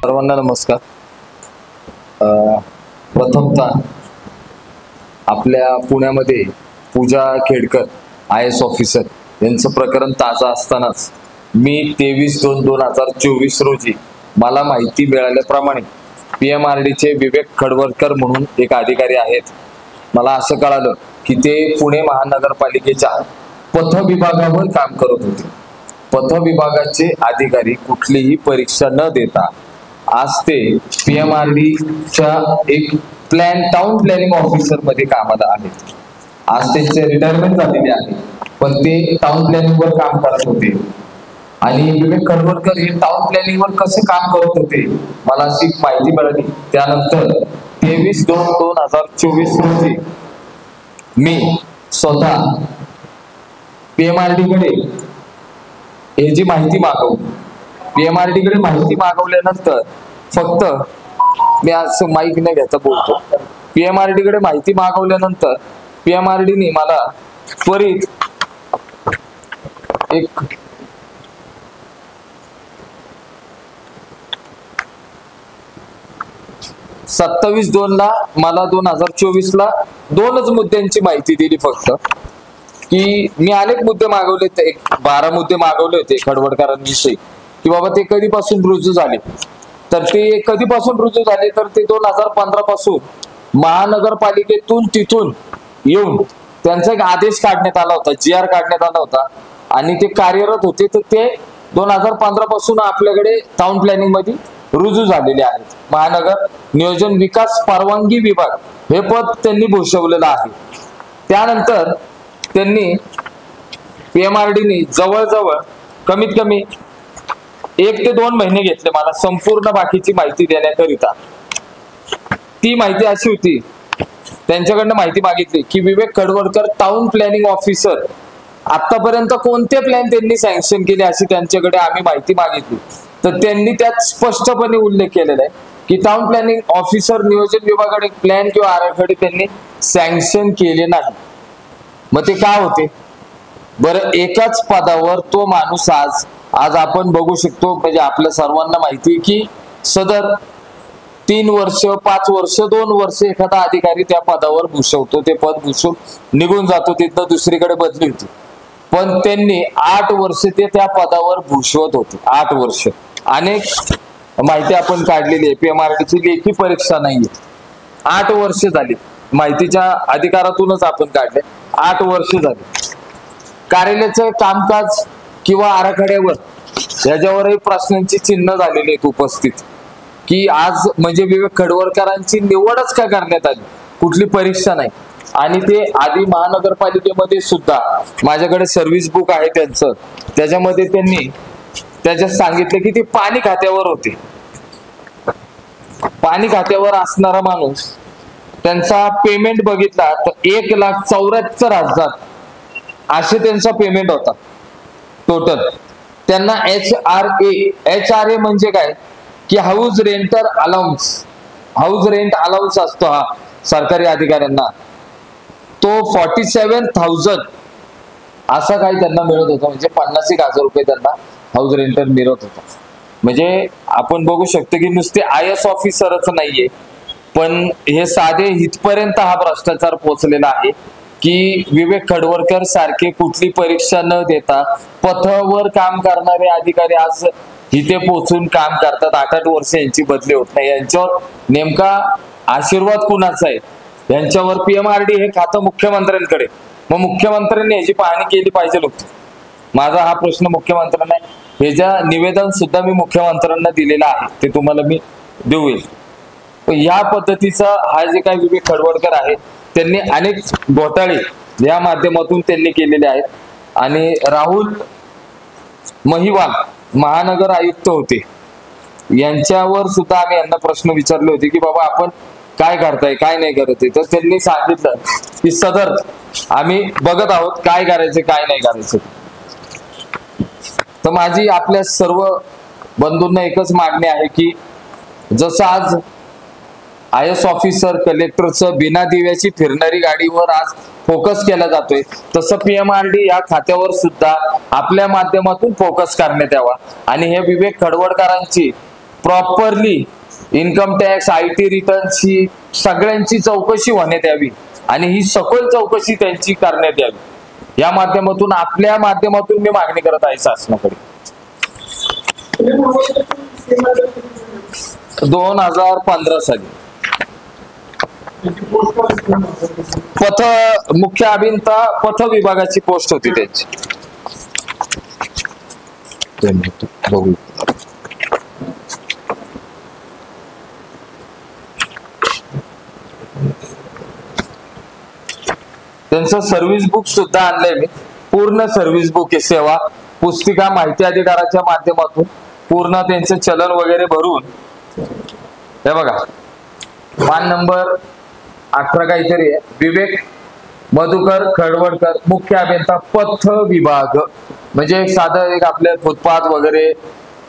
सर्वांना नमस्कार। प्रथमतः आपल्या पुण्यामध्ये पूजा खेडकर IAS ऑफिसर यांचं प्रकरण ताजा असतानाच मी 23/2/2024 रोजी मला माहिती मिळाल्याप्रमाणे PMRDचे विवेक खडवरकर म्हणून एक अधिकारी आहेत। मला असं कळालं की ते पुणे महानगरपालिकेच्या पथ विभागावर काम करत होते। पथ विभागाचे अधिकारी कुठलीही परीक्षा न देता आज ते PMRDच्या एक टाउन प्लॅनिंग ऑफिसर मध्ये कामाला आहेत। आज त्यांचे रिटायरमेंट झालेले आहे, पण ते टाउन प्लॅनिंग वर काम करत होते। आणि विवेक खडवरकर हे टाउन प्लॅनिंग वर कसे काम करत होते मला अशी माहिती मिळाली। त्यानंतर 23/2/2024 रोजी मी स्वतः PMRD कडे हे जी माहिती मागवली। PMRD कडे माहिती मागवल्यानंतर फक्त मी असं माईक न घेता बोलतो। PMRD कडे माहिती मागवल्यानंतर PMRD ने मला त्वरित एक 27/2 ला मला 2024 ला दोनच मुद्द्यांची माहिती दिली फक्त, की मी अनेक मुद्दे मागवले होते, 12 मुद्दे मागवले होते खडवरकरांविषयी, की बाबा ते कधीपासून रुजू झाले। तर ते कधीपासून रुजू झाले तर ते 2015 पासून महानगरपालिकेतून तिथून येऊन त्यांचा एक आदेश काढण्यात आला होता, GR काढण्यात आला होता आणि ते कार्यरत होते। तर ते 2015 पासून आपल्याकडे टाउन प्लॅनिंग मध्ये रुजू झालेले आहेत। महानगर नियोजन विकास परवानगी विभाग हे पद त्यांनी भूषवलेलं आहे। त्यानंतर त्यांनी PMRDने जवळजवळ कमीत कमी 1 ते 2 महिने घेतले मला संपूर्ण बाकीची माहिती देण्याकरिता। ती माहिती अशी होती, त्यांच्याकडनं माहिती मागितली की विवेक खडवरकर टाउन प्लॅनिंग ऑफिसर आतापर्यंत कोणते प्लॅन त्यांनी सँक्शन केले अशी त्यांच्याकडे आम्ही माहिती मागितली। तर त्यांनी त्यात स्पष्टपणे उल्लेख केलेला आहे की टाउन प्लॅनिंग ऑफिसर नियोजन विभागाकडे प्लॅन किंवा आराखडे त्यांनी सँक्शन केले नाही। मग ते काय होते बरं, एकाच पदावर तो माणूस आज आपण बघू शकतो। म्हणजे आपल्या सर्वांना माहिती की सदर 3 वर्ष 5 वर्ष 2 वर्ष एखादा अधिकारी त्या पदावर भूषवतो, ते पद भूषवून निघून जातो, तिथं दुसरीकडे बदली होती। पण त्यांनी 8 वर्ष ते त्या पदावर भूषवत होते। 8 वर्ष अनेक माहिती आपण काढलेली आहे, PMRDची लेखी परीक्षा नाहीये। 8 वर्ष झाली, माहितीच्या अधिकारातूनच आपण काढले। 8 वर्ष झाली। कार्यालयाचं कामकाज किंवा आराखड्यावर याच्यावरही प्रश्नांची चिन्ह झालेली आहेत उपस्थित, की आज म्हणजे विवेक खडवरकरांची निवडच का करण्यात आली, कुठली परीक्षा नाही। आणि ते आधी महानगरपालिकेमध्ये सुद्धा माझ्याकडे सर्व्हिस बुक आहे त्यांचं, त्याच्यामध्ये त्यांनी त्याच्यात सांगितलं की ते पाणी खात्यावर होते। पाणी खात्यावर असणारा माणूस त्यांचा पेमेंट बघितला तर 1,74,000 असे त्यांचा पेमेंट होता टोटल। त्यांना HRA म्हणजे काय की house renter allowance, house rent allowance असतो हा सरकारी अधिकाऱ्यांना, तो 47,000 असा काही त्यांना मिळत होता। म्हणजे 50,000 रुपये त्यांना हाऊस रेंटर मिळत होता। म्हणजे आपण बघू शकतो की नुसते IAS ऑफिसरच नाहीये, पण हे साधे इथपर्यंत हा भ्रष्टाचार पोहोचलेला आहे की विवेक खडवरकर सारखे कुठली परीक्षा न देता पथावर काम करणारे अधिकारी आज इथे पोहोचून काम करतात। 8-8 वर्ष यांची बदली होत नाही। यांच्यावर नेमका आशीर्वाद कुणाचा आहे? यांच्यावर PMRD हे खातं मुख्यमंत्र्यांकडे, मग मुख्यमंत्र्यांनी याची पाहणी केली पाहिजे होती। माझा हा प्रश्न मुख्यमंत्र्यांना आहे, हे ज्या निवेदन सुद्धा मी मुख्यमंत्र्यांना दिलेलं आहे ते तुम्हाला मी देऊ। या पद्धतीचा हा जे काही विवेक खडवरकर आहे त्यांनी अनेक घोटाळे या माध्यमातून त्यांनी केलेले आहेत। आणि राहुल महिवाल महानगर आयुक्त होते, यांच्यावर सुद्धा आम्ही यांना प्रश्न विचारले होते की बाबा आपण काय करताय काय नाही करत। तर त्यांनी सांगितलं की सदर आम्ही बघत आहोत काय करायचं काय नाही करायचं। तर माझी आपल्या सर्व बंधूंना एकच मागणी आहे की जसं आज IAS ऑफिसर कलेक्टरचं बिना दिव्याची फिरणारी गाडीवर आज फोकस केला जातोय, तसं PMRD या खात्यावर सुद्धा आपल्या माध्यमातून फोकस करण्यात यावा। आणि हे विवेक खडवरकरांची प्रॉपरली इन्कम टॅक्स, IT रिटर्नची सगळ्यांची चौकशी होण्यात यावी आणि ही सखोल चौकशी त्यांची करण्यात यावी। या माध्यमातून आपल्या माध्यमातून मी मागणी करत आहे शासनाकडे। 2015 साली मुख्य अभियंता पथ विभागाची पोस्ट होती त्यांची। त्यांचं सर्व्हिस बुक सुद्धा आणलंय मी, पूर्ण सर्व्हिस बुक आहे, सेवा पुस्तिका माहिती अधिकाराच्या माध्यमातून पूर्ण त्यांचे चलन वगैरे भरून, हे बघा पान नंबर 18 काहीतरी आहे, विवेक मधुकर खडवडकर मुख्य अभियंता पथ विभाग, म्हणजे एक साधं एक आपले फुटपाथ वगैरे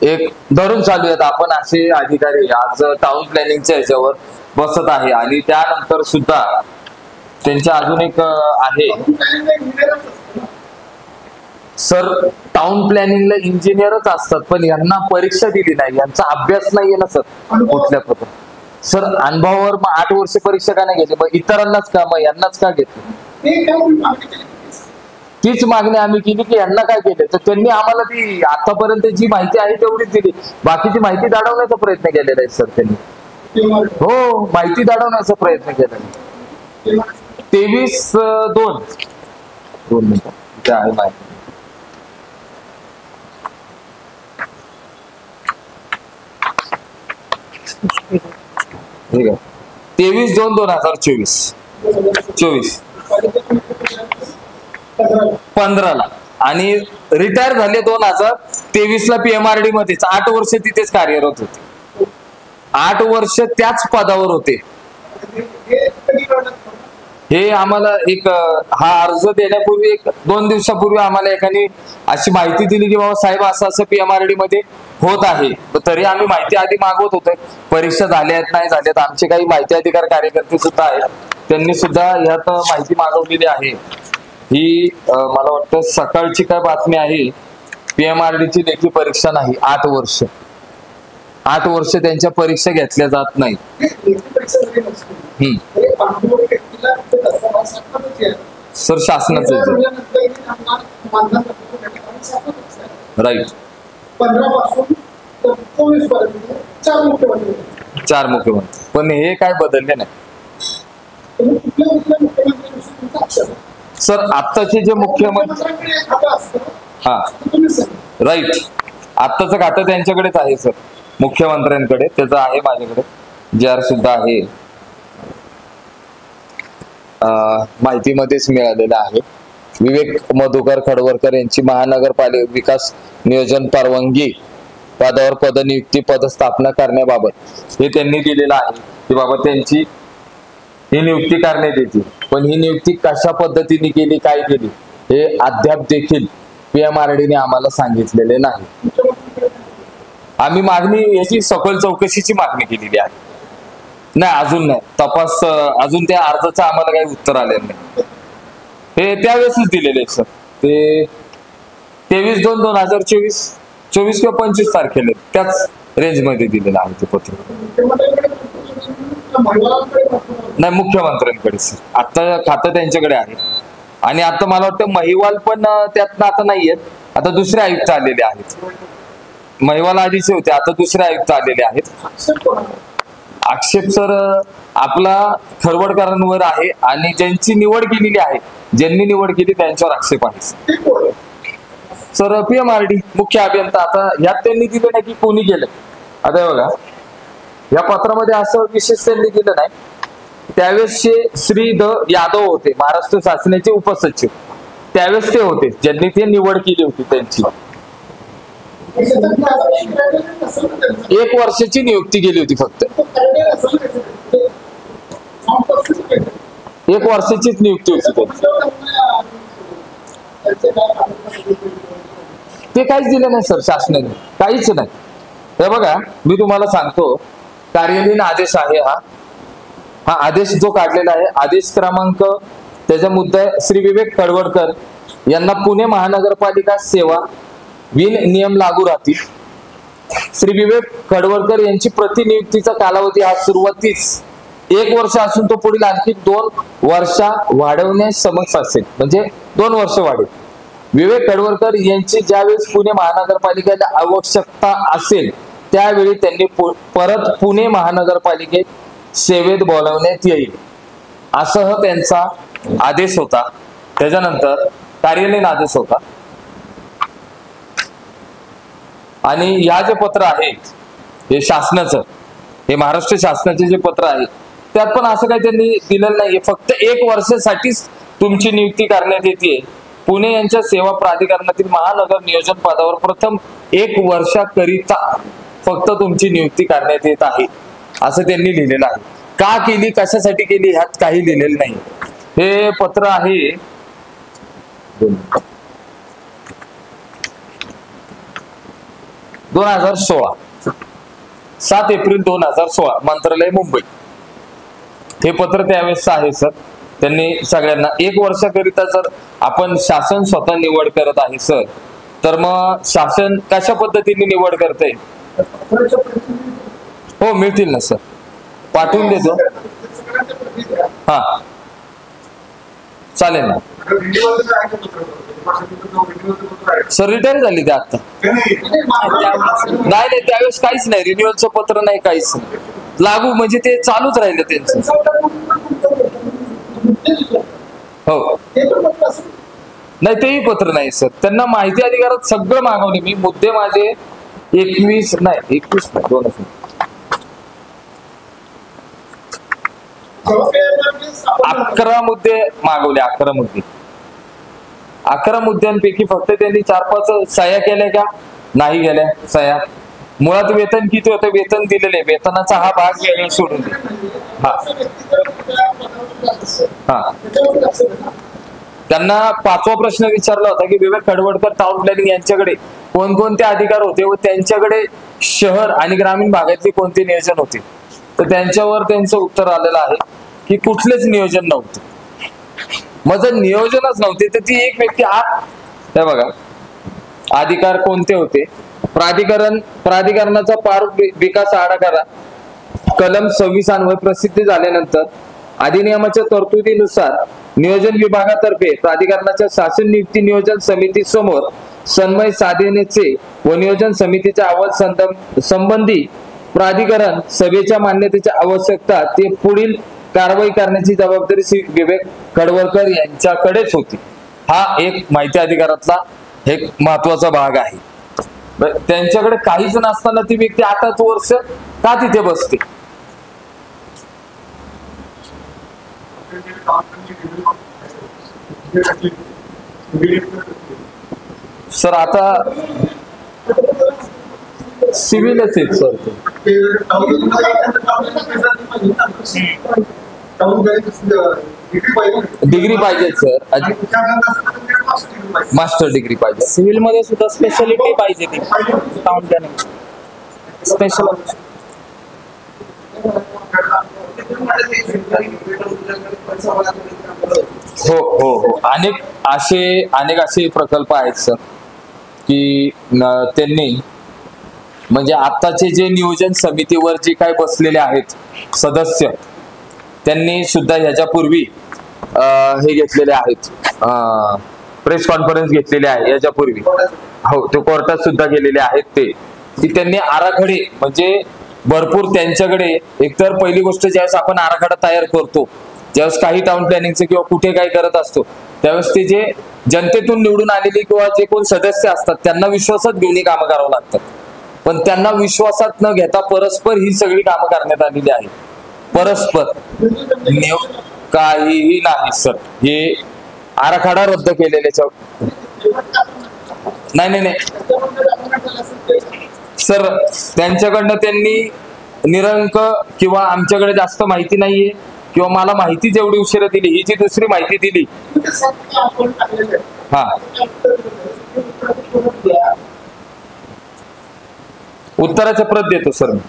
एक धरून चालू आहेत आपण असे अधिकारी आज टाउन प्लॅनिंगच्या ह्याच्यावर बसत आहे। आणि त्यानंतर सुद्धा त्यांच्या अजून एक आहे सर, टाउन प्लॅनिंगला इंजिनियरच असतात पण यांना परीक्षा दिली नाही, यांचा अभ्यास नाहीये ना सर कुठल्या पद्धत सर, अनुभवावर मग 8 वर्ष परीक्षा का नाही घेतली, मग इतरांनाच का, मग यांनाच का घेतली? तीच मागणी आम्ही केली की यांना काय केलं, तर त्यांनी आम्हाला ती आतापर्यंत जी माहिती आहे तेवढीच दिली, बाकीची माहिती दाढवण्याचा प्रयत्न केलेला आहे सर त्यांनी। हो, माहिती दाढवण्याचा प्रयत्न केला। 23/2 मिनिटं आहे माहिती। ठीक आहे, 23/2/2024 15 आणि रिटायर झाले 2023 PMRD मध्येच 8 वर्ष तिथेच कार्यरत होते, 8 वर्ष त्याच पदावर होते। हे आम्हाला एक हा अर्ज देण्यापूर्वी 1-2 दिवसापूर्वी आम्हाला एकाने अशी माहिती दिली की बाबा साहेब असं PMRD मध्ये होत आहे, तरी आम्ही माहिती आधी मागवत होतो, परीक्षा झाल्यात नाही झाल्यात, आमचे काही माहिती अधिकार कार्यकर्ते सुद्धा आहेत, त्यांनी सुद्धा यात माहिती मागवलेली आहे। ही मला वाटतं सकाळची काय बातमी आहे, PMRD ची लेखी परीक्षा नाही, 8 वर्ष त्यांच्या परीक्षा घेतल्या जात नाही। सर शासनाच राईट, 4 मुख्यमंत्री, पण हे काय बदलले नाही सर। आत्ताचे जे मुख्यमंत्री, हा राईट, आत्ताचं खातं त्यांच्याकडेच आहे सर, मुख्यमंत्र्यांकडे, त्याचं आहे माझ्याकडे JR सुद्धा आहे, माहितीमध्येच मिळालेलं आहे। विवेक मधुकर खडवडकर यांची महानगरपालिका विकास नियोजन परवानगी पदावर पदनियुक्ती पदस्थापना करण्याबाबत हे त्यांनी दिलेलं आहे की बाबा त्यांची ही नियुक्ती करण्यात येते, पण ही नियुक्ती कशा पद्धतीने केली, काय केली हे अद्याप देखील PMRD ने आम्हाला सांगितलेले नाही। आम्ही मागणी याची सखोल चौकशीची मागणी केलेली आहे, नाही अजून नाही तपास, अजून त्या अर्जाचं आम्हाला काही उत्तर आलेलं नाही, हे त्यावेळेसच दिलेले सर, ते 23/2/2024 किंवा 25 तारखेला त्याच रेंज मध्ये दिलेलं आहे ते पत्र। नाही मुख्यमंत्र्यांकडे सर, आता खातं त्यांच्याकडे आहे आणि आता मला वाटतं महिवाल पण त्यातनं आता नाहीयेत, आता दुसरे आयुक्त आलेले आहेत, महिवाल आधीचे होते, आता दुसरे आयुक्त आलेले आहेत। आक्षेप सर आपला खरवडकरांवर आहे आणि ज्यांची निवड केलेली आहे, ज्यांनी निवड केली त्यांच्यावर आक्षेप आहे सर। PMRD मुख्य अभियंता, आता यात त्यांनी दिलं नाही की कोणी केलं, आता बघा या पत्रामध्ये असं विशेष त्यांनी दिलं नाही, त्यावेळेसचे श्री यादव होते, महाराष्ट्र शासनाचे उपसचिव, त्यावेळेस ते होते ज्यांनी ती निवड केली होती त्यांची। 1 वर्षाची नियुक्ती केली होती फक्त, 1 वर्षाचीच नियुक्ती होती ते काहीच दिलं नाही सर शासनाने, काहीच नाही। हे बघा मी तुम्हाला सांगतो, कार्यालयीन आदेश आहे हा आदेश जो काढलेला आहे, आदेश क्रमांक त्याचा मुद्दा श्री विवेक खडवडकर यांना पुणे महानगरपालिका सेवा नियम लागू राहतील श्री विवेक खडवळकर यांची प्रतिनियुक्तीचा कालावधी हा सुरुवातीस 1 वर्ष असून तो पुढील आणखी 2 वर्ष वाढवण्यास समक्ष असेल, म्हणजे 2 वर्ष वाढेल. विवेक खडवळकर यांची ज्यावेळेस पुणे महानगरपालिकेला आवश्यकता असेल त्यावेळी त्यांनी परत पुणे महानगरपालिकेत सेवेत बोलावण्यात येईल, असं त्यांचा आदेश होता. त्याच्यानंतर कार्यालयीन आदेश होता. आणि या जे पत्र आहे हे शासनाचं, हे महाराष्ट्र शासनाचे जे पत्र आहे त्यात पण असं काही त्यांनी दिलेलं नाहीये. फक्त 1 वर्षासाठीच तुमची नियुक्ती करण्यात येते. पुणे यांच्या सेवा प्राधिकरणातील महानगर नियोजन पदावर प्रथम 1 वर्षाकरिता फक्त तुमची नियुक्ती करण्यात येत आहे, असं त्यांनी लिहिलेलं आहे. का केली, कशासाठी केली ह्यात काही लिहिलेलं नाही. हे पत्र आहे 2016, 7 एप्रिल 2016, मंत्रालय मुंबई. हे पत्र त्यावेळेस आहे सर. त्यांनी सगळ्यांना 1 वर्षाकरिता जर आपण शासन स्वतः निवड करत आहे सर, तर मग शासन कशा पद्धतीने निवड करते? हो मिळतील ना सर, पाठवून देतो. हा चालेल ना सर. रिटायर झाली ते आता? नाही त्यावेळेस काहीच नाही, रिन्युअलचं पत्र नाही, काहीच नाही लागू, म्हणजे ते चालूच राहिलं त्यांचं. हो नाही तेही पत्र नाही सर. त्यांना माहिती अधिकारात सगळं मागवले मी. मुद्दे माझे 21 नाही 2 11 मुद्दे मागवले. 11 मुद्दे. 11 मुद्द्यांपैकी फक्त त्यांनी 4-5 सह्या केल्या का? नाही गेल्या सह्या. मुळात वेतन किती होतं? वेतन दिलेले, वेतनाचा हा भाग वेगळा सोडून दे. हा त्यांना 5वा प्रश्न विचारला होता की विवेक खडवळकर टाउन प्लॅनिंग यांच्याकडे कोणकोणते अधिकार होते व त्यांच्याकडे शहर आणि ग्रामीण भागातले कोणते नियोजन होते. तर त्यांच्यावर त्यांचं उत्तर आलेलं आहे की कुठलेच नियोजन नव्हते. मग जर नियोजनच नव्हते तर ती एक व्यक्ती हे बघा अधिकार कोणते होते. प्राधिकरणाचा प्रारूप विकास आराखडा कलम 26 अन्वये प्रसिद्ध झाल्यानंतर अधिनियमाच्या तरतुदीनुसार नियोजन विभागातर्फे प्राधिकरणाच्या शासन नियुक्ती नियोजन समिती समोर सन्मय साधण्याचे व नियोजन समितीच्या अहवाल संबंधी प्राधिकरण सभेच्या मान्यतेची आवश्यकता ते पुढील कारवाई करण्याची जबाबदारी श्री विवेक खडवळकर यांच्याकडेच होती. हा एक माहिती अधिकारातला एक महत्वाचा भाग आहे. त्यांच्याकडे काहीच नसताना ती व्यक्ती 8 वर्ष का तिथे बसते? सर आता सिव्हिलच आहेत सर ते. डिग्री पाहिजे सर, मास्टर डिग्री पाहिजे. सिव्हिल मध्ये सुद्धा स्पेशालिटी पाहिजे ती टाउन प्लॅनिंग स्पेशल. हो हो हो अनेक असे प्रकल्प आहेत सर की त्यांनी म्हणजे आताचे जे नियोजन समितीवर जे काय बसलेले आहेत सदस्य त्यांनी सुद्धा ह्याच्यापूर्वी हे घेतलेले आहेत, प्रेस कॉन्फरन्स घेतलेले आहे याच्यापूर्वी. हो ते कोर्टात सुद्धा गेलेले आहेत. ते की त्यांनी आराखडे म्हणजे भरपूर त्यांच्याकडे एकतर पहिली गोष्ट ज्यावेळेस आपण आराखडा तयार करतो ज्यावेळेस काही टाउन प्लॅनिंगचं किंवा कुठे काय करत असतो त्यावेळेस ते जे जनतेतून निवडून आलेली किंवा जे कोण सदस्य असतात त्यांना विश्वासात घेऊन कामं करावं लागतात. पण त्यांना विश्वासात न घेता परस्पर ही सगळी कामं करण्यात आलेली आहे. परस्पर काहीही नाही सर. हे आराखडा रद्द केलेल्याच्या नाही सर त्यांच्याकडनं त्यांनी निरंक किंवा आमच्याकडे जास्त माहिती नाहीये किंवा मला माहिती जेवढी उशिरा दिली ही जी दुसरी माहिती दिली. हा उत्तराच्या प्रत देतो सर. मी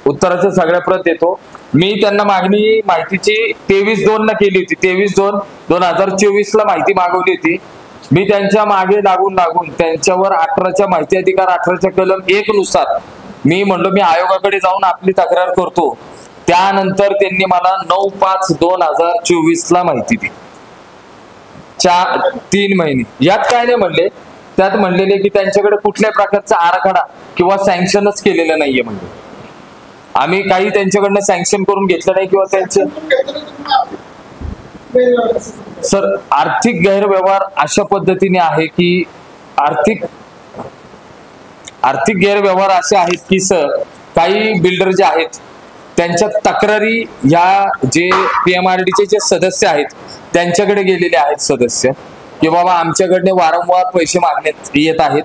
उत्तराच्या सगळ्या प्रत देतो. मी त्यांना मागणी माहितीची 23/2 ला केली होती. 23/2/2024 ला माहिती मागवली होती. मी त्यांच्या मागे लागून त्यांच्यावर 18च्या माहिती अधिकार 18च्या कलम 1 नुसार मी म्हणलो मी आयोगाकडे जाऊन आपली तक्रार करतो. त्यानंतर त्यांनी मला 9/5/2024 ला माहिती दिली. 3 महिने. यात काय नाही म्हणले, त्यात म्हणलेले की त्यांच्याकडे कुठल्याही प्रकारचा आराखडा किंवा सँक्शनच केलेलं नाहीये. म्हणजे आम्ही काही त्यांच्याकडनं सँक्शन करून घेतलं नाही किंवा त्यांचे सर आर्थिक गैरव्यवहार अशा पद्धतीने आहे की आर्थिक गैरव्यवहार असे आहेत की सर काही बिल्डर जे आहेत त्यांच्या तक्रारी ह्या जे PMRD जे सदस्य आहेत त्यांच्याकडे गेलेले आहेत सदस्य की बाबा आमच्याकडे वारंवार पैसे मागण्यात येत आहेत,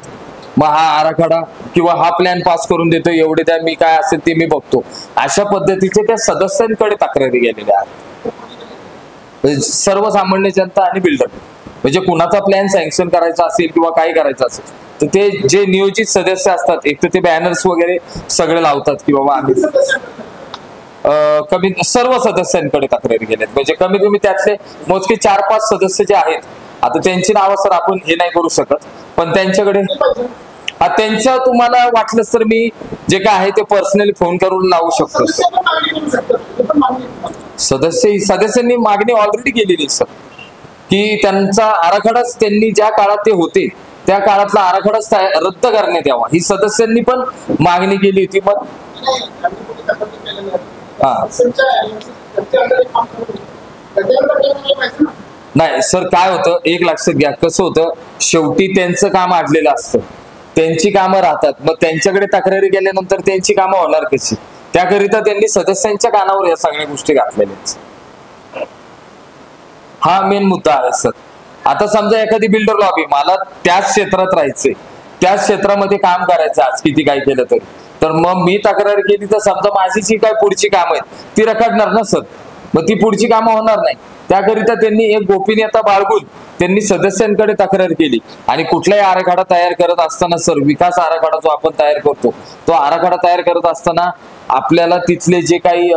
मग हा आराखडा किंवा हा प्लॅन पास करून देतो, एवढे त्या मी काय असेल ते मी बघतो. अशा पद्धतीचे त्या सदस्यांकडे तक्रारी गेलेल्या आहेत. सर्वसामान्य जनता आणि बिल्डर म्हणजे कुणाचा प्लॅन सँक्शन करायचा असेल किंवा काय करायचं असेल तर ते जे नियोजित सदस्य असतात एक तर ते बॅनर्स वगैरे सगळे लावतात की बाबा आम्ही कमी सर्व सदस्यांकडे तक्रारी गेल्यात. म्हणजे कमीत कमी त्यातले मोजके 4-5 सदस्य जे आहेत, आता त्यांची नावं सर आपण हे नाही करू शकत, पण त्यांच्याकडे त्यांच्या तुम्हाला वाटलंच तर मी जे काय आहे ते पर्सनली फोन करून लावू शकतो. सदस्यांनी मागणी ऑलरेडी केलेली सर की त्यांचा आराखडाच त्यांनी ज्या काळात ते होते त्या काळातला आराखडाच रद्द करण्यात यावा ही सदस्यांनी पण मागणी केली होती. मग नाही सर काय होतं एक लक्षात घ्या, कसं होतं शेवटी त्यांचं काम अडलेलं असतं, त्यांची कामं राहतात, मग त्यांच्याकडे तक्रारी गेल्यानंतर त्यांची कामं होणार कशी, त्याकरिता त्यांनी सदस्यांच्या कानावर या सगळ्या गोष्टी घातलेल्या. हा मेन मुद्दा आहे सर. आता समजा एखादी बिल्डर लॉबी मला त्याच क्षेत्रात राहायचंय, त्याच क्षेत्रामध्ये काम करायचं आज किती काय केलं तरी, तर मग मी तक्रार केली तर समजा माझी जी काय पुढची कामं आहेत ती रखडणार ना सर, मग ती पुढची कामं होणार नाही. त्याकरिता त्यांनी एक गोपनीयता बाळगून त्यांनी सदस्यांकडे तक्रार केली. आणि कुठलाही आराखडा तयार करत असताना सर विकास आराखडा जो आपण तयार करतो तो आराखडा तयार करत असताना आपल्याला तिथले जे काही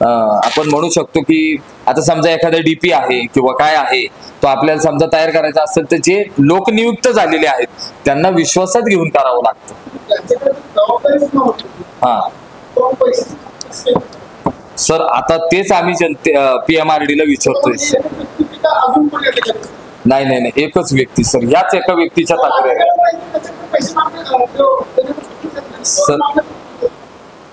आपण म्हणू शकतो की आता समजा एखादा DP आहे किंवा काय आहे तो आपल्याला समजा तयार करायचा असेल तर जे लोकनियुक्त झालेले आहेत त्यांना विश्वासात घेऊन करावं लागतं. हा सर आता तेच आम्ही PMRD ला विचारतोय. नाही एकच व्यक्ती सर, याच एका व्यक्तीच्या तक्रारी सर.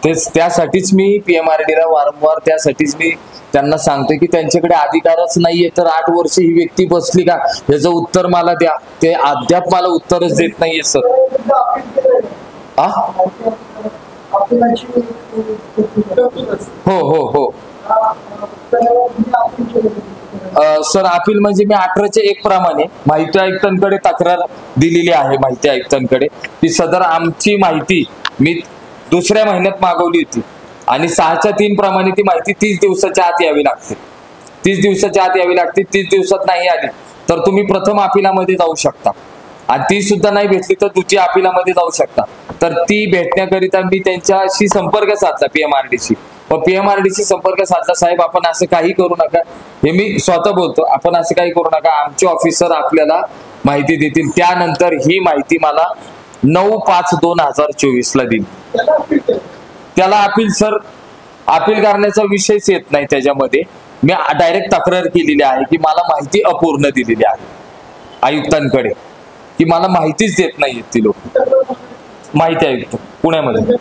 तेच त्यासाठीच मी PMRD ला वारंवार त्यासाठीच मी त्यांना सांगतोय की त्यांच्याकडे अधिकारच नाहीये, तर 8 वर्ष ही व्यक्ती बसली का याचं उत्तर मला द्या. ते अद्याप मला उत्तरच देत नाहीये सर. हो सर अपील म्हणजे मी 18(1) प्रमाणे माहिती आयुक्तांकडे तक्रार दिलेली आहे माहिती आयुक्तांकडे की सदर आमची माहिती मी दुसऱ्या महिन्यात मागवली होती आणि 6(3) प्रमाणे ती माहिती 30 दिवसाच्या आत यावी लागते. 30 दिवसाच्या आत यावी लागते. 30 दिवसात नाही आली तर तुम्ही प्रथम अपिलामध्ये जाऊ शकता आणि ती सुद्धा नाही भेटली तर द्वितीय अपिलामध्ये जाऊ शकता. तर ती भेटण्याकरिता मी त्यांच्याशी संपर्क साधला PMRDशी. व PMRDशी संपर्क साधला, साहेब आपण असं काही करू नका, हे मी स्वतः बोलतो, आपण असं काही करू नका, आमचे ऑफिसर आपल्याला माहिती देतील. त्यानंतर ही माहिती मला 9/5/2024 ला दिली. त्याला अपील सर अपील करण्याचा विषयच येत नाही त्याच्यामध्ये. मी डायरेक्ट तक्रार केलेली आहे की मला माहिती अपूर्ण दिलेली आहे आयुक्तांकडे, की मला माहितीच देत नाहीयेत ती लोक. माहिती आयुक्त पुण्यामध्ये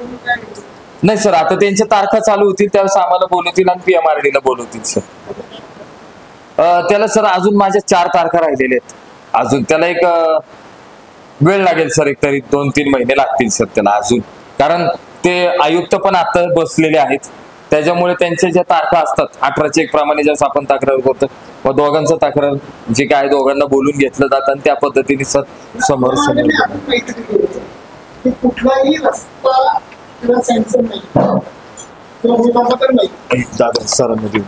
नाही सर, आता त्यांच्या तारखा चालू होतील त्यावेळेस आम्हाला बोलवतील आणि PMRD ला बोलवतील सर. त्याला सर अजून माझ्या 4 तारखा राहिलेल्या आहेत. अजून त्याला एक वेळ लागेल सर, एक तरी 2-3 महिने लागतील सर त्याला अजून, कारण ते आयुक्त पण आता बसलेले आहेत. त्याच्यामुळे त्यांच्या ज्या तारखा असतात 18(1) प्रमाणे जसं आपण तक्रार करतो व दोघांचं तक्रार जे काय दोघांना बोलून घेतलं जातं आणि त्या पद्धतीने सर समोर कुठलाही रस्ता किंवा सँक्शन नाही सरांना देऊन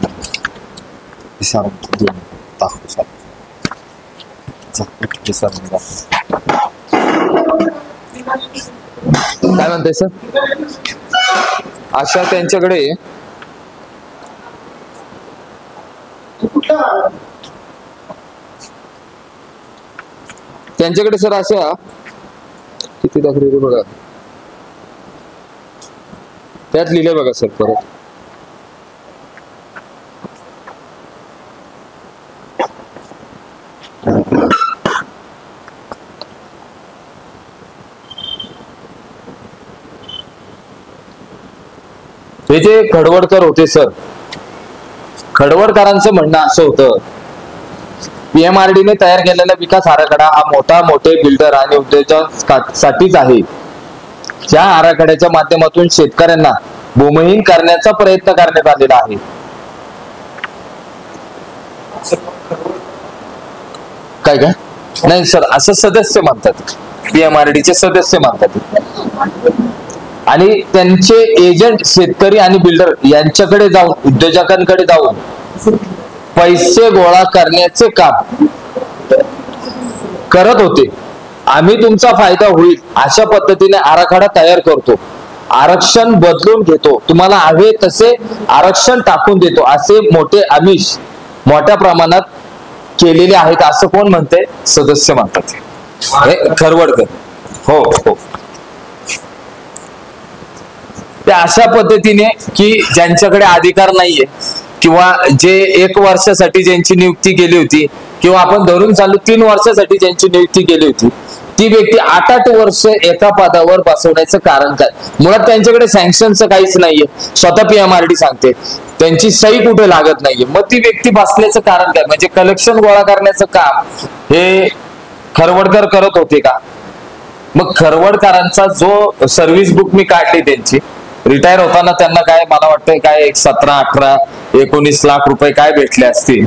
काय म्हणताय सर. अशा त्यांच्याकडे सर अशा किती तक्रारी बघा त्यात लिहिले बघा सर परत. हे जे खडवडकर होते सर, खडवडकरांचं म्हणणं असं होतं, पीएमआरडीने तयार केलेला विकास आराखडा हा मोठे बिल्डर आणि उद्योजकांसाठीच आहे. ज्या आराखड्याच्या माध्यमातून शेतकऱ्यांना भूमिहीन करण्याचा प्रयत्न करण्यात आलेला आहे. काय काय नाही सर, असं सदस्य म्हणतात, पीएमआरडीचे सदस्य म्हणतात. आणि त्यांचे एजंट शेतकरी आणि बिल्डर यांच्याकडे जाऊन, उद्योजकांकडे जाऊन पैसे गोळा करण्याचे काम करत होते. आम्ही तुमचा फायदा होईल अशा पद्धतीने आराखडा तयार करतो, आरक्षण बदलून घेतो, तुम्हाला हवे तसे आरक्षण टाकून देतो, असे मोठे आमिष मोठ्या प्रमाणात केलेले आहेत असं कोण म्हणते? सदस्य म्हणतात. खरवडकर. हो हो. ते अशा पद्धतीने की ज्यांच्याकडे अधिकार नाहीये किंवा जे 1 वर्षासाठी ज्यांची नियुक्ती केली होती, किंवा आपण धरून चालू 3 वर्षासाठी ज्यांची नियुक्ती केली होती, ती व्यक्ती 8 वर्ष एका पदावर बसवण्याचं कारण काय? मुळात त्यांच्याकडे सँक्शनचं काहीच नाहीये. स्वतः पीएमआरडी सांगते त्यांची सही कुठे लागत नाहीये. मग ती व्यक्ती बसल्याचं कारण काय? म्हणजे कलेक्शन गोळा करण्याचं काम हे खरवडकर करत होते का? मग खरवडकरांचा जो सर्व्हिस बुक मी काढली त्यांची, रिटायर होताना त्यांना काय मला वाटतं काय 17, 18, 19 लाख रुपये काय भेटले असतील.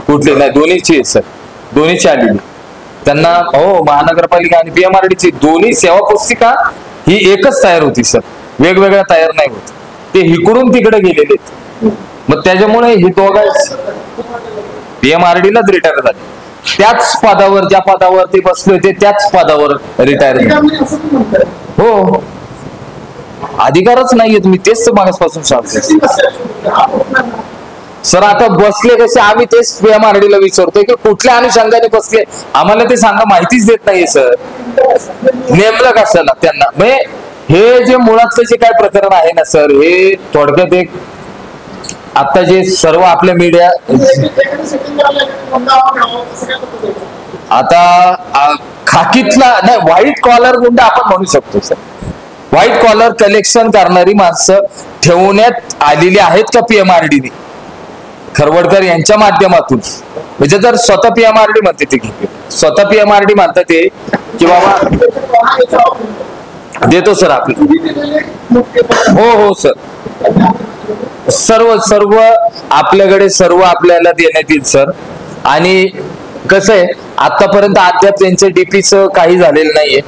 कुठले नाही, दोन्हीची आहे सर, दोन्हीची आलेली त्यांना. हो, महानगरपालिका आणि पीएमआरडीची दोन्ही सेवा पुस्तिका ही एकच तयार होती सर, वेगवेगळ्या तयार नाही होत. ते इकडून तिकडे गेलेले. मग त्याच्यामुळे हे दोघं पीएमआरडीलाच रिटायर झाले. त्याच पदावर, ज्या पदावर ते बसले होते त्याच पदावर रिटायर झाले. हो, अधिकारच नाहीये. तुम्ही तेच तर मागासपासून सांगतो सर. आता बसले कसे आम्ही तेच पीएमआरडीला विचारतोय की कुठल्या अनुषंगाने बसले, आम्हाला ते सांगा. माहितीच देत नाहीये सर, नेमलं कशाला त्यांना. म्हणजे हे जे मुळातलं जे काय प्रकरण आहे ना सर, हे थोडक्यात एक आता जे सर्व आपल्या मीडिया आता खाकीतला नाही, व्हाईट कॉलर गुंड आपण म्हणू शकतो सर. व्हाईट कॉलर कलेक्शन करणारी माणसं ठेवण्यात आलेली आहेत का पीएमआरडीने खरवडकर यांच्या माध्यमातून? म्हणजे जर स्वतः पीएमआरडी म्हणते ते, स्वतः पीएमआरडी म्हणतात ते की बाबा देतो सर आपलं. हो हो सर, सर्व आपल्याकडे सर्व आपल्याला देण्यात येईल सर. आणि कसं आहे, आतापर्यंत अद्याप त्यांच्या डीपीचं काही झालेलं नाहीये,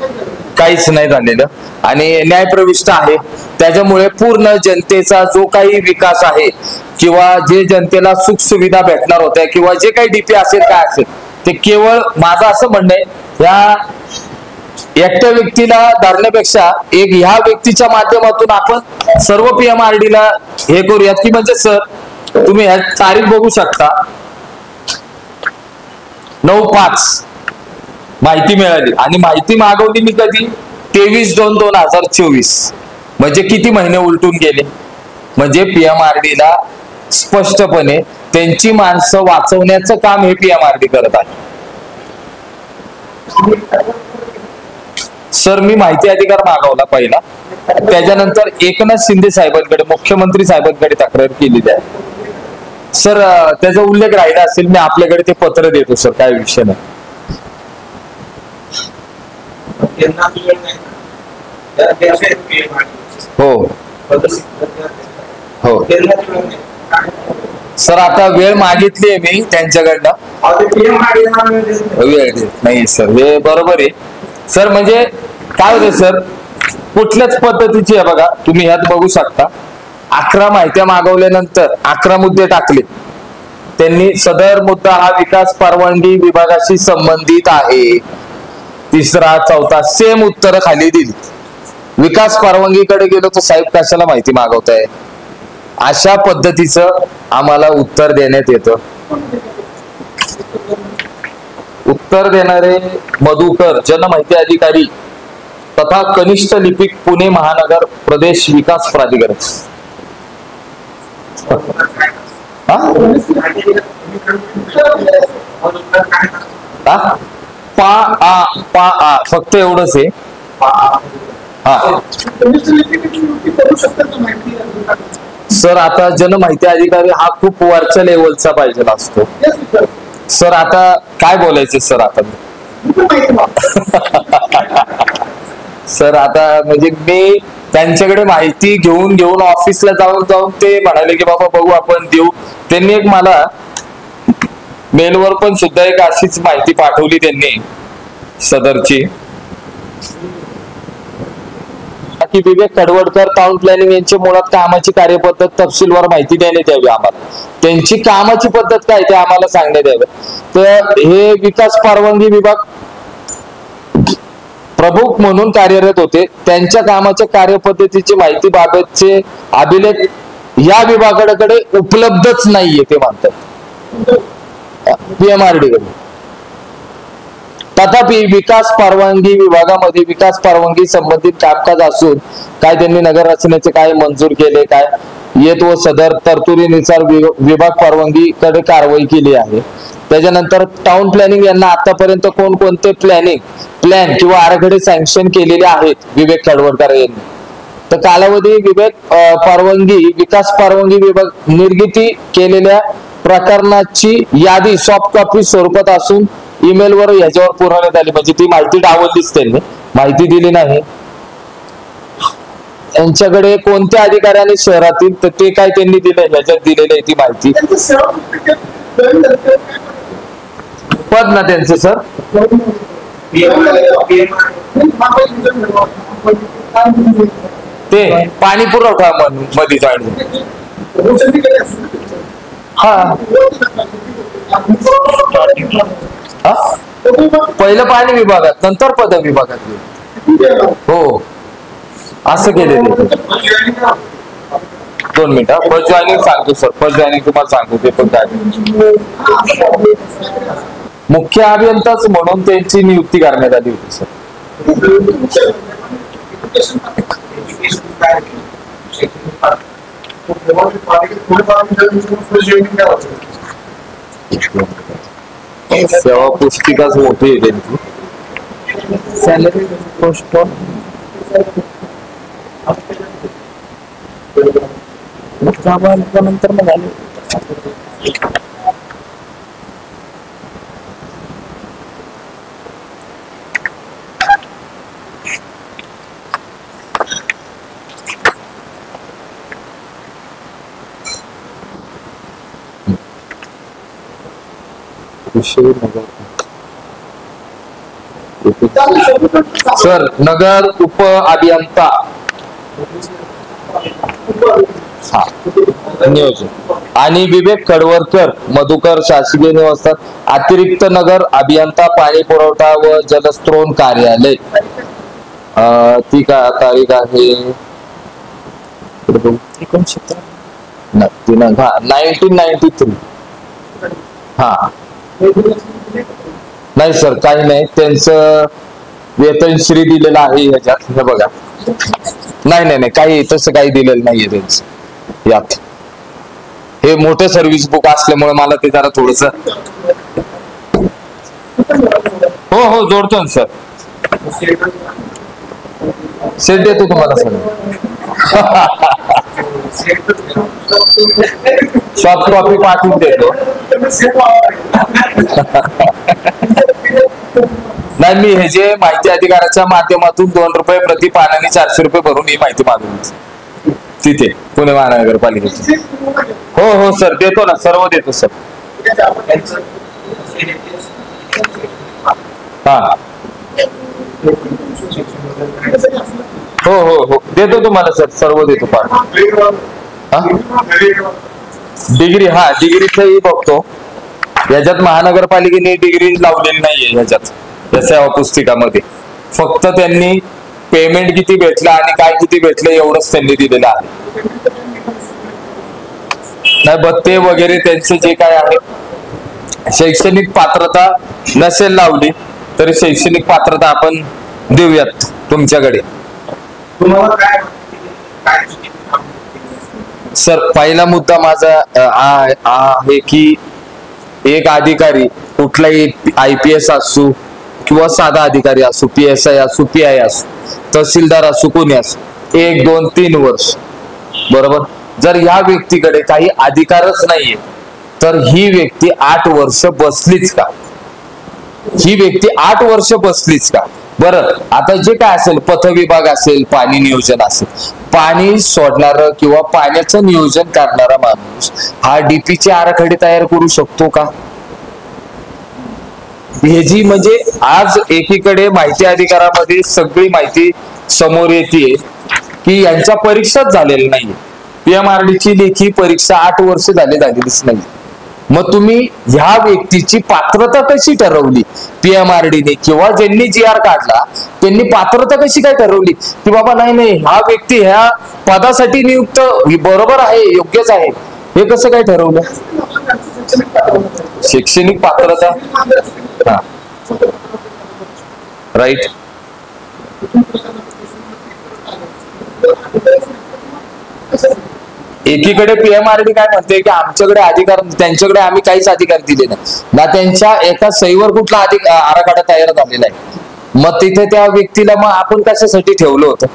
काहीच नाही झालेलं. आणि न्यायप्रविष्ट आहे, त्याच्यामुळे पूर्ण जनतेचा जो काही विकास आहे किंवा जे जनतेला सुख सुविधा भेटणार होत्या किंवा जे काही डीपी असेल काय असेल ते केवळ, माझं असं म्हणणं आहे, या एकट्या व्यक्तीला धरण्यापेक्षा एक ह्या व्यक्तीच्या माध्यमातून आपण सर्व पीएमआरडीला हे करूयात. की म्हणजे सर तुम्ही ह्या तारीख बघू शकता, 9/5 माहिती मिळाली. आणि माहिती मागवली मी कधी? 23/2/2024. म्हणजे किती महिने उलटून गेले. म्हणजे पीएमआरडीला स्पष्टपणे त्यांची माणसं वाचवण्याचं काम हे पीएमआरडी करत आहे. सर मी माहिती अधिकार मागवला पहिला, त्याच्यानंतर एकनाथ शिंदे साहेबांकडे, मुख्यमंत्री साहेबांकडे तक्रार केलेली आहे सर. त्याचा उल्लेख राहिला असेल, मी आपल्याकडे ते पत्र देतो सर, काय विषय नाही. हो हो सर, आता वेळ मागितली आहे मी त्यांच्याकडनं, वेळ नाही सर, हे बरोबर आहे सर. म्हणजे काय होतं सर, कुठल्याच पद्धतीची आहे बघा, तुम्ही ह्यात बघू शकता. 11 माहित्या मागवल्यानंतर 11 मुद्दे टाकले त्यांनी. सदर मुद्दा हा विकास परवानगी विभागाशी संबंधित आहे. 3रा 4था सेम उत्तर खाली दिली. विकास परवानगीकडे गेलो तर साहेब कशाला माहिती मागवताय, अशा पद्धतीचं आम्हाला उत्तर देण्यात येतं. उत्तर देणारे मधुकर, जनमाहिती अधिकारी, तथा कनिष्ठ लिपिक पुणे महानगर प्रदेश विकास प्राधिकरण. हा? हा? पा आ फक्त एवढंच आहे. हा सर, आता जन माहिती अधिकारी हा खूप वरच्या लेवलचा पाहिजे असतो. सर आता काय बोलायचं सर आता. सर आता म्हणजे मी त्यांच्याकडे माहिती घेऊन ऑफिसला जाऊन ते म्हणाले की बाबा बघू आपण देऊ. त्यांनी एक मला मेलवर पण सुद्धा एक अशीच माहिती पाठवली त्यांनी सदरची की विवेक कडवडकर टाउन प्लॅनिंग यांची मुळात कामाची कार्यपद्धत तपशीलवार माहिती देण्यात यावी आम्हाला. त्यांची कामाची पद्धत काय ते आम्हाला सांगण्यात यावे. तर हे विकास परवानगी विभाग प्रमुख म्हणून कार्यरत होते. त्यांच्या कामाच्या कार्यपद्धतीची माहिती बाबतचे अभिलेख या विभागाकडे उपलब्धच नाहीये ते म्हणतात PMRD कडे. तथापि विकास परवानगी विभागामध्ये विकास परवानगी संबंधित कामकाज असून काय त्यांनी नगर रचनेचे काय मंजूर केले काय येत व सदर तरतुदीनुसार विभाग परवानगी कडे कारवाई केली आहे. त्याच्यानंतर टाउन प्लॅनिंग यांना आतापर्यंत कोणकोणते प्लॅन किंवा आराखडे सँक्शन केलेले आहेत विवेक कडवडकर यांनी. तर कालावधी विवेक परवानगी विकास परवानगी विभाग निर्मिती केलेल्या प्रकरणाची यादी सॉफ्ट कॉपी स्वरूपात असून ईमेलवर ह्याच्यावर पुरवण्यात आली. म्हणजे ती माहिती डावललीच, त्यांनी माहिती दिली नाही. यांच्याकडे कोणत्या अधिकाऱ्याने शहरातील तर ते काय त्यांनी दिलंय ह्याच्यात दिलेली आहे ती माहिती. पद ना त्यांचं सर ते पाणी पुरवठा मध्ये जाणे. हा पहिलं पाणी विभागात नंतर पद विभागात. हो असं केलेलं. 2 मिनिटं फर्स्ट जॉईनिंग सांगतो सर. फर्स्ट जॉईनिंग तुम्हाला सांगतो ते पण काय. मुख्य अभियंताच म्हणून त्यांची नियुक्ती करण्यात आली होती सर. सेवा पुस्तिकाच मोठी आहे त्यांची. सॅलरी पोस्ट नंतर मग आले. सर नगर उप अभियंता हा नियोजन आणि विवेक कडवडकर मधुकर शासकीय निवासस्थान अतिरिक्त नगर अभियंता पाणी पुरवठा व जलस्रोत कार्यालय. ती का तारीख आहे 1993. हा नाही सर काही नाही, त्यांचं वेतनश्री दिलेलं आहे ह्याच्यात. हे बघा नाही काही तसं काही दिलेलं नाहीये त्यांचं यात. हे मोठं सर्व्हिस बुक असल्यामुळे मला ते जरा थोडस हो जोडतो ना सर. सेट देतो तुम्हाला सर. सॉफ्ट कॉपी पाठवून देतो. नाही मी हे जे माहिती अधिकाराच्या माध्यमातून 2 रुपये प्रति पानाने 400 रुपये भरून ही माहिती मागवली तिथे पुणे महानगरपालिकेची. हो सर देतो ना, सर्व देतो सर. हा हो देतो तुम्हाला सर, सर्व देतो पाठ. डिग्री हा डिग्रीचंही बघतो. याच्यात महानगरपालिकेने डिग्री लावलेली नाहीये ह्याच्यात या सेवा पुस्तिकामध्ये. फक्त त्यांनी पेमेंट किती भेटलं आणि काय किती भेटलं एवढंच त्यांनी दिलेलं आहे. नाही भत्ते वगैरे त्यांचे जे काय आहे. शैक्षणिक पात्रता नसेल लावली तरी शैक्षणिक पात्रता आपण देऊयात. तुमच्याकडे तुम्हाला काय वाटतं की काय चुकीचं काम केलं? सर पहिला मुद्दा माझा आहे की एक अधिकारी कुठलाही IPS असू किंवा साधा अधिकारी असू, PSI असू, PI असू, तहसीलदार असू, कोणी असू, 1, 2, 3 वर्ष, बरोबर. जर ह्या व्यक्तीकडे काही अधिकारच नाहीये तर ही व्यक्ती 8 वर्ष बसलीच का? ही व्यक्ती 8 वर्ष बसलीच का? बरं, आता जे काय असेल, पथविभाग असेल, पाणी नियोजन असेल, पाणी सोडणार किंवा पाण्याचं नियोजन करणारा माणूस हा DPचे आराखडे तयार करू शकतो का? हे जी म्हणजे आज एकीकडे माहिती अधिकारामध्ये सगळी माहिती समोर येते की यांच्या परीक्षाच झालेल्या नाही. PMRD ची लेखी परीक्षा 8 वर्ष झालेलीच नाही. मग तुम्ही ह्या व्यक्तीची पात्रता कशी ठरवली PMRD ने किंवा ज्यांनी GR काढला त्यांनी पात्रता कशी काय ठरवली की बाबा नाही हा व्यक्ती ह्या पदासाठी नियुक्त बरोबर आहे, योग्यच आहे, हे कसं काय ठरवलं? शैक्षणिक पात्रता, हा, राईट. एकीकडे PMRD काय म्हणते की आमच्याकडे अधिकार, त्यांच्याकडे आम्ही काहीच अधिकार दिले नाही ना, त्यांच्या एका सहीवर कुठला आराखडा तयार झालेला आहे. मग तिथे त्या व्यक्तीला मग आपण कशासाठी ठेवलं होतं?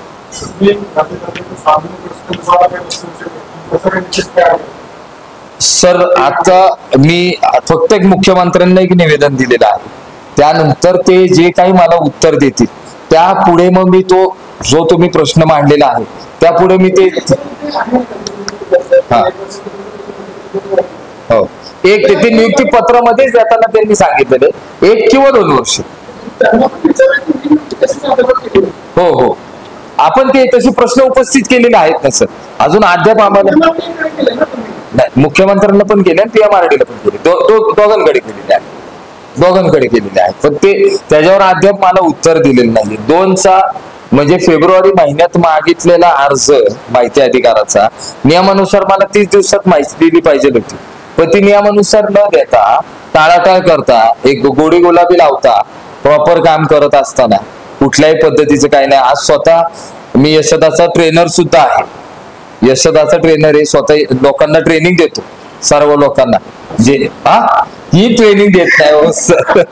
सर आता मी फक्त एक मुख्यमंत्र्यांना एक निवेदन दिलेलं आहे, त्यानंतर ते जे काही मला उत्तर देतील त्यापुढे मग मी तो जो तुम्ही प्रश्न मांडलेला आहे त्यापुढे मी ते हो, एक ते नियुक्ती पत्रामध्येच देताना त्यांनी सांगितलेले 1 किंवा 2 वर्ष. हो हो, आपण ते तसे प्रश्न उपस्थित केलेले आहेत ना सर, अजून अद्याप आम्हाला नाही. मुख्यमंत्र्यांना पण केले आणि PMRD ला पण केले, दोघांकडे केलेले आहे, दोघांकडे केलेले आहे, पण ते त्याच्यावर अद्याप मला उत्तर दिलेलं नाही. 2चा म्हणजे फेब्रुवारी महिन्यात मागितलेला अर्ज माहिती अधिकाराचा नियमानुसार मला 30 दिवसात माहिती दिली पाहिजे होती, पण ती नियमानुसार न देता टाळाटाळ करता, एक गोडी गुलाबी लावता, प्रॉपर काम करत असताना कुठल्याही पद्धतीचं काही नाही. आज स्वतः मी यशदाचा ट्रेनर सुद्धा आहे, यशदाचा ट्रेनर आहे, स्वतः लोकांना ट्रेनिंग देतो, सर्व लोकांना जे ही ट्रेनिंग देत नाही हो सर,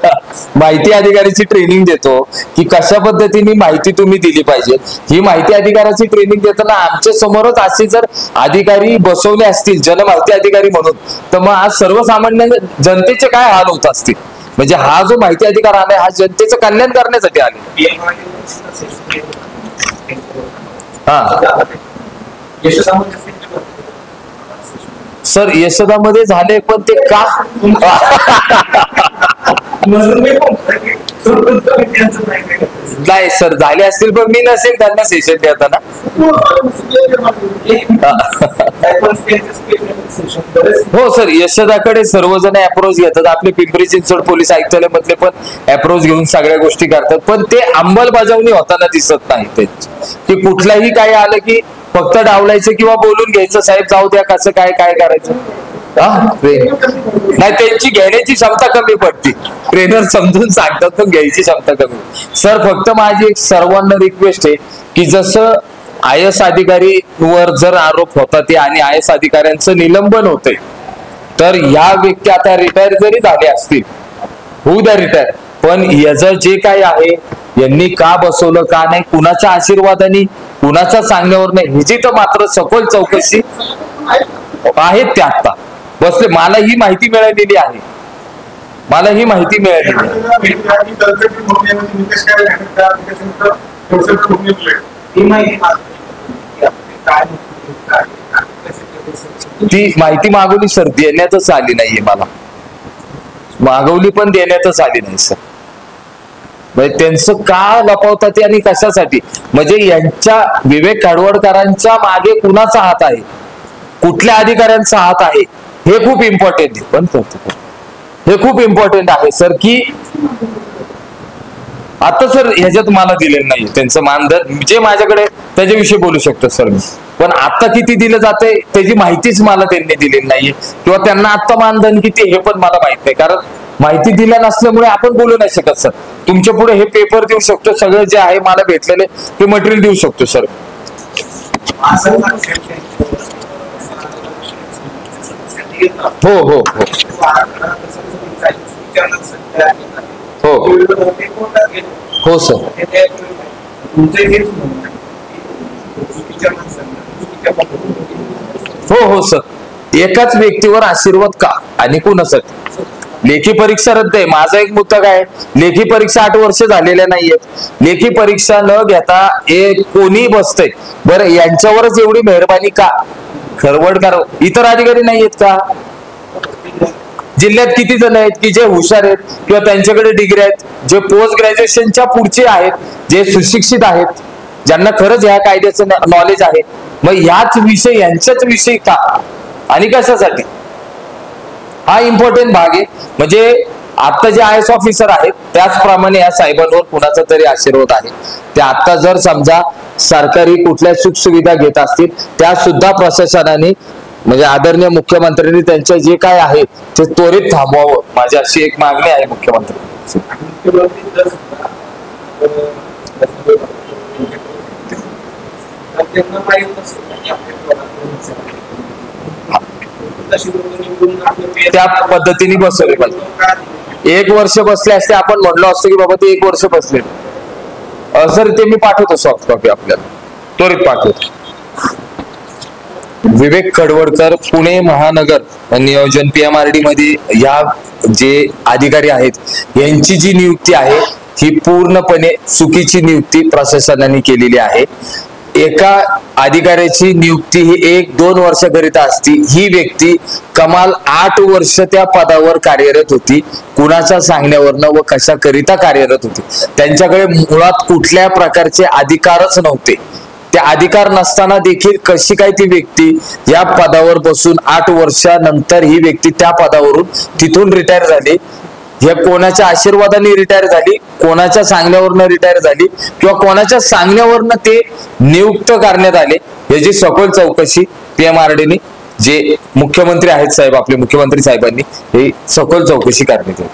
माहिती अधिकाराची ट्रेनिंग देतो की कशा पद्धतीने माहिती तुम्ही दिली पाहिजे. ही माहिती अधिकाराची ट्रेनिंग देताना आमच्या समोरच असे जर अधिकारी बसवले असतील जनमाहिती अधिकारी म्हणून, तर मग आज सर्वसामान्य जनतेचे काय हाल होत असतील. म्हणजे हा जो माहिती अधिकार आलाय हा जनतेचं कल्याण करण्यासाठी आले. हा सर, यशोदामध्ये झाले, पण ते का नाही सर, झाले असतील पण मी नसेल त्यांना सेशन देताना. हो सर, यशोदाकडे सर्वजण अप्रोच घेतात, आपले पिंपरी चिंचवड पोलीस आयुक्तालय मधले पण अप्रोच घेऊन सगळ्या गोष्टी करतात, पण ते अंमलबजावणी होताना दिसत नाही त्यांची, की कुठलाही काही आलं की फक्त डावलायचं किंवा बोलून घ्यायचं, साहेब जाऊ द्या, कसं काय काय करायचं. नाही, त्यांची घेण्याची क्षमता कमी पडते, ट्रेनर समजून सांगतात पण घ्यायची क्षमता कमी. सर फक्त माझी एक सर्वांना रिक्वेस्ट आहे की जसं IS अधिकारीवर जर आरोप होता ते आणि IS अधिकाऱ्यांचं निलंबन होतंय, तर या व्यक्ती आता रिटायर जरी झाले असतील, होऊ द्या रिटायर, पण याचं जे काही आहे यांनी का बसवलं का नाही, कुणाच्या आशीर्वादाने कुणाच्या सांगण्यावर नाही, ह्याची तर मात्र सखोल चौकशी आहेत ते आता बसले. मला ही माहिती मिळालेली आहे, मला ही माहिती मिळालेली ती माहिती मागवली सर, देण्यातच आली नाहीये, मला मागवली पण देण्यातच आली नाही सर. म्हणजे त्यांचं का लपवतात ते आणि कशासाठी, म्हणजे यांच्या विवेक खाडवडकरांच्या मागे कुणाचा हात आहे, कुठल्या अधिकाऱ्यांचा हात आहे, हे खूप इम्पॉर्टंट आहे. पण हे खूप इम्पॉर्टंट आहे सर की आता सर ह्याच्यात मला दिलेलं नाही त्यांचं मानधन, जे माझ्याकडे त्याच्याविषयी बोलू शकतो सर मी, पण आता किती दिलं जाते त्याची माहितीच मला त्यांनी दिलेली नाहीये, किंवा त्यांना आता मानधन किती हे पण मला माहित नाही, कारण माहिती दिल्या नसल्यामुळे आपण बोलू नाही शकत सर. तुमच्या पुढे हे पेपर देऊ शकतो, सगळं जे आहे मला भेटलेले ते मटेरियल देऊ शकतो सर. हो हो हो हो सर. हो हो सर. एकाच व्यक्तीवर आशीर्वाद का आणि कोणासाठी? लेखी परीक्षा रद्द आहे. माझा एक मुद्दा काय, लेखी परीक्षा 8 वर्ष झालेल्या नाहीयेत. लेखी परीक्षा न घेता कोणी बसतंय बरं, यांच्यावरच एवढी मेहरबानी का? खरवडकर इतर अधिकारी नाहीयेत का? जिल्ह्यात किती जण आहेत की जे हुशार आहेत किंवा त्यांच्याकडे डिग्री आहेत, जे पोस्ट ग्रॅज्युएशनच्या पुढचे आहेत, जे सुशिक्षित आहेत, ज्यांना खरंच ह्या कायद्याचं नॉलेज आहे, मग यांच्याच विषयी का आणि कशासाठी? हा इम्पॉर्टंट भाग आहे. म्हणजे आता जे IAS ऑफिसर आहेत त्याचप्रमाणे या साहेबांवर कुणाचा तरी आशीर्वाद आहे. ते आता जर समजा सरकारी कुठल्या सुखसुविधा घेत असतील त्या सुद्धा प्रशासनाने म्हणजे आदरणीय मुख्यमंत्र्यांनी त्यांच्या जे काय आहे ते त्वरित थांबवावं, माझी अशी एक मागणी आहे मुख्यमंत्री. त्या पद्धतीने बसवले पाहिजे. 1 वर्ष बसले असते आपण म्हणलो असतो की बाबा ते 1 वर्ष बसले. सर ते मी पाठवतो सॉफ्ट कॉपी आपल्याला, त्वरित पाठवतो. विवेक खडवडकर, पुणे महानगर नियोजन PMRD मध्ये या जे अधिकारी आहेत यांची जी नियुक्ती आहे ही पूर्णपणे चुकीची नियुक्ती प्रशासनाने केलेली आहे. एका अधिकाऱ्याची नियुक्ती ही 1-2 वर्षाकरिता असती. ही व्यक्ती कमाल 8 वर्ष त्या पदावर कार्यरत होती. कुणाच्या सांगण्यावरनं व कशाकरिता कार्यरत होती? त्यांच्याकडे मुळात कुठल्या प्रकारचे अधिकारच नव्हते. ते अधिकार नसताना देखील कशी काय ती व्यक्ती या पदावर बसून 8 वर्षानंतर ही व्यक्ती त्या पदावरून तिथून रिटायर झाली? हे कोणाच्या आशीर्वादाने रिटायर झाली, कोणाच्या सांगण्यावरनं रिटायर झाली, किंवा कोणाच्या सांगण्यावरनं ते नियुक्त करण्यात आले, याची सखोल चौकशी PMRDने जे मुख्यमंत्री आहेत साहेब, आपले मुख्यमंत्री साहेबांनी हे सखोल चौकशी करण्यात येईल.